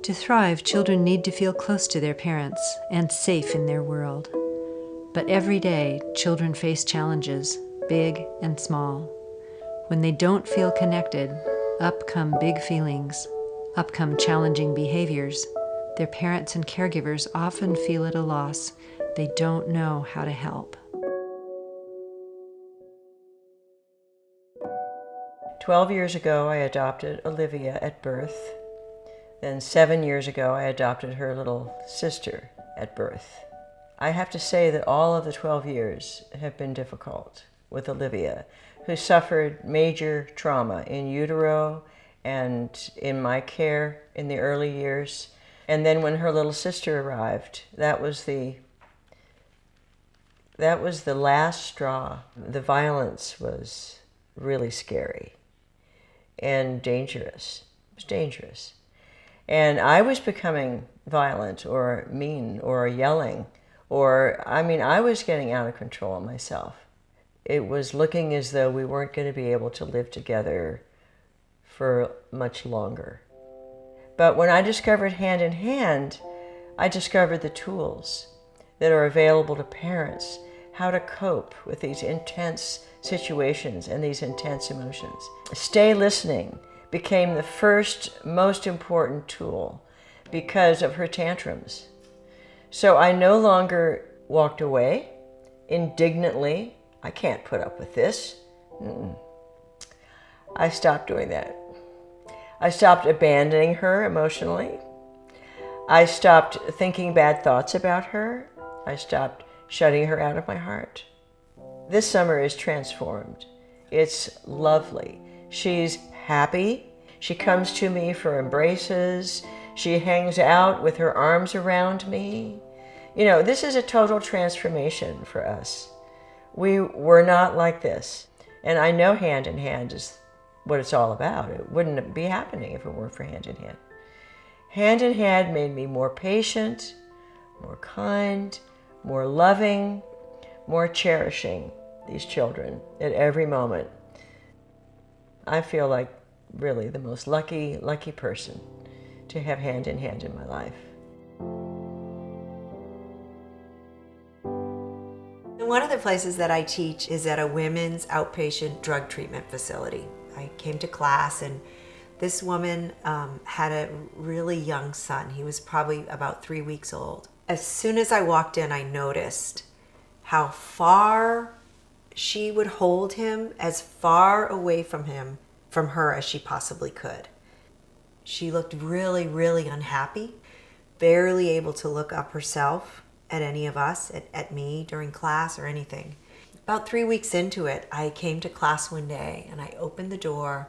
To thrive, children need to feel close to their parents and safe in their world. But every day, children face challenges, big and small. When they don't feel connected, up come big feelings, up come challenging behaviors. Their parents and caregivers often feel at a loss. They don't know how to help. 12 years ago, I adopted Olivia at birth. Then 7 years ago, I adopted her little sister at birth. I have to say that all of the 12 years have been difficult with Olivia, who suffered major trauma in utero and in my care in the early years. And then when her little sister arrived, that was the last straw. The violence was really scary and dangerous. It was dangerous. And I was becoming violent or mean or yelling, I was getting out of control myself. It was looking as though we weren't going to be able to live together for much longer. But when I discovered Hand in Hand, I discovered the tools that are available to parents, how to cope with these intense situations and these intense emotions. Stay listening became the first most important tool because of her tantrums. So I no longer walked away indignantly. I can't put up with this. I stopped doing that. I stopped abandoning her emotionally. I stopped thinking bad thoughts about her. I stopped shutting her out of my heart. This summer is transformed. It's lovely. She's happy. She comes to me for embraces. She hangs out with her arms around me. This is a total transformation for us. We were not like this. And I know Hand in Hand is what it's all about. It wouldn't be happening if it weren't for Hand in Hand. Hand in Hand made me more patient, more kind, more loving, more cherishing these children at every moment. I feel like really the most lucky person to have Hand in Hand in my life. One of the places that I teach is at a women's outpatient drug treatment facility. I came to class and this woman had a really young son. He was probably about 3 weeks old. As soon as I walked in, I noticed how far she would hold him, as far away from her as she possibly could. She looked really, really unhappy, barely able to look up herself at any of us, at me during class or anything. About 3 weeks into it, I came to class one day and I opened the door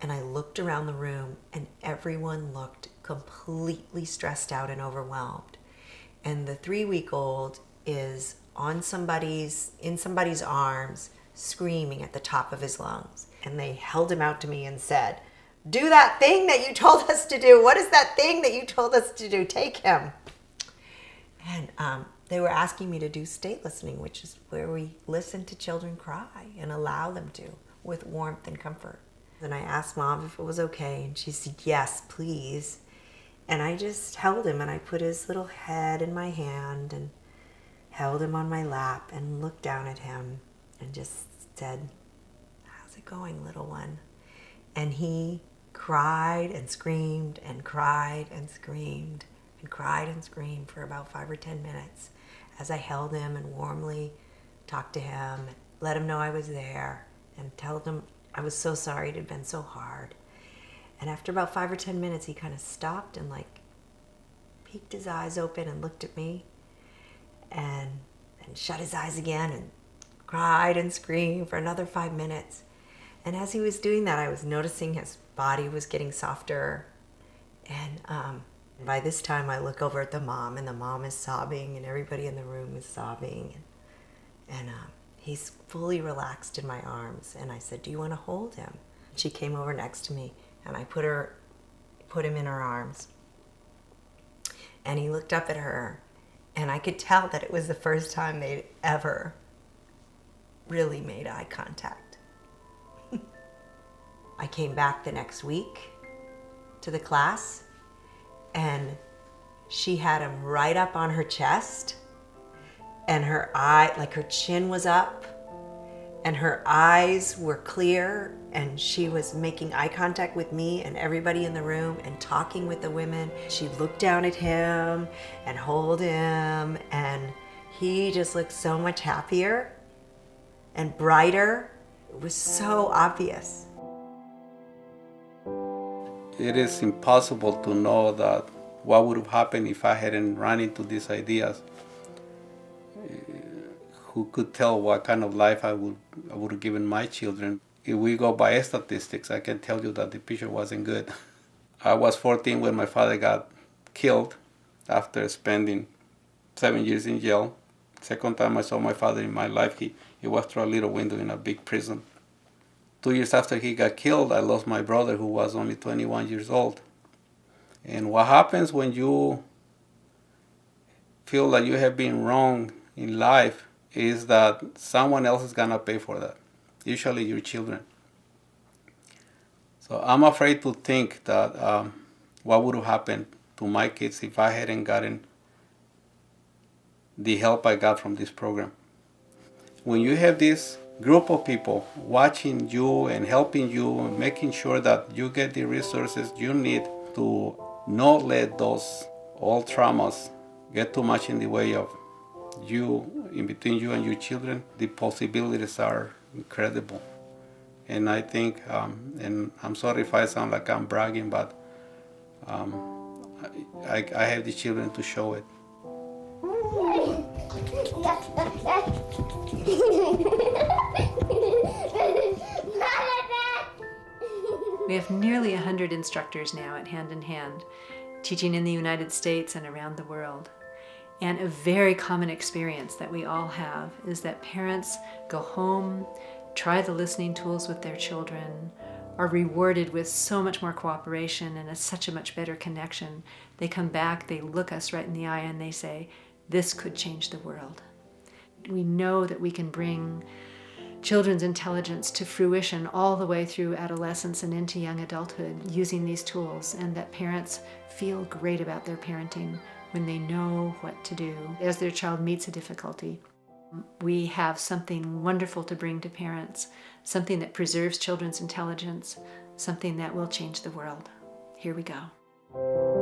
and I looked around the room and everyone looked completely stressed out and overwhelmed. And the 3-week-old is in somebody's arms, screaming at the top of his lungs. And they held him out to me and said, "Do that thing that you told us to do. What is that thing that you told us to do? Take him." And they were asking me to do state listening, which is where we listen to children cry and allow them to with warmth and comfort. And I asked Mom if it was okay, and she said, "Yes, please." And I just held him, and I put his little head in my hand and held him on my lap and looked down at him and just said, "How's it going, little one?" And he cried and screamed and cried and screamed and cried and screamed for about 5 or 10 minutes as I held him and warmly talked to him, let him know I was there, and told him I was so sorry it had been so hard. And after about 5 or 10 minutes, he kind of stopped and peeked his eyes open and looked at me and shut his eyes again and cried and screamed for another 5 minutes. And as he was doing that, I was noticing his body was getting softer. And by this time, I look over at the mom, and the mom is sobbing, and everybody in the room is sobbing. And he's fully relaxed in my arms. And I said, "Do you want to hold him?" She came over next to me, and I put him in her arms. And he looked up at her, and I could tell that it was the first time they'd ever really made eye contact. I came back the next week to the class, and she had him right up on her chest, and her chin was up, and her eyes were clear, and she was making eye contact with me and everybody in the room and talking with the women. She looked down at him and hold him, and he just looked so much happier and brighter. It was so obvious. It is impossible to know that what would have happened if I hadn't run into these ideas. Who could tell what kind of life I would have given my children? If we go by statistics, I can tell you that the picture wasn't good. I was 14 when my father got killed after spending 7 years in jail. Second time I saw my father in my life, he was through a little window in a big prison. 2 years after he got killed, I lost my brother, who was only 21 years old. And what happens when you feel that you have been wrong in life is that someone else is gonna pay for that, usually your children. So I'm afraid to think that what would have happened to my kids if I hadn't gotten the help I got from this program. When you have this group of people watching you and helping you and making sure that you get the resources you need to not let those old traumas get too much in the way of you, in between you and your children, the possibilities are incredible. And I think, and I'm sorry if I sound like I'm bragging, but I have the children to show it. We have nearly 100 instructors now at Hand in Hand, teaching in the United States and around the world. And a very common experience that we all have is that parents go home, try the listening tools with their children, are rewarded with so much more cooperation and such a much better connection. They come back, they look us right in the eye, and they say, "This could change the world." We know that we can bring children's intelligence to fruition all the way through adolescence and into young adulthood using these tools, and that parents feel great about their parenting when they know what to do as their child meets a difficulty. We have something wonderful to bring to parents, something that preserves children's intelligence, something that will change the world. Here we go.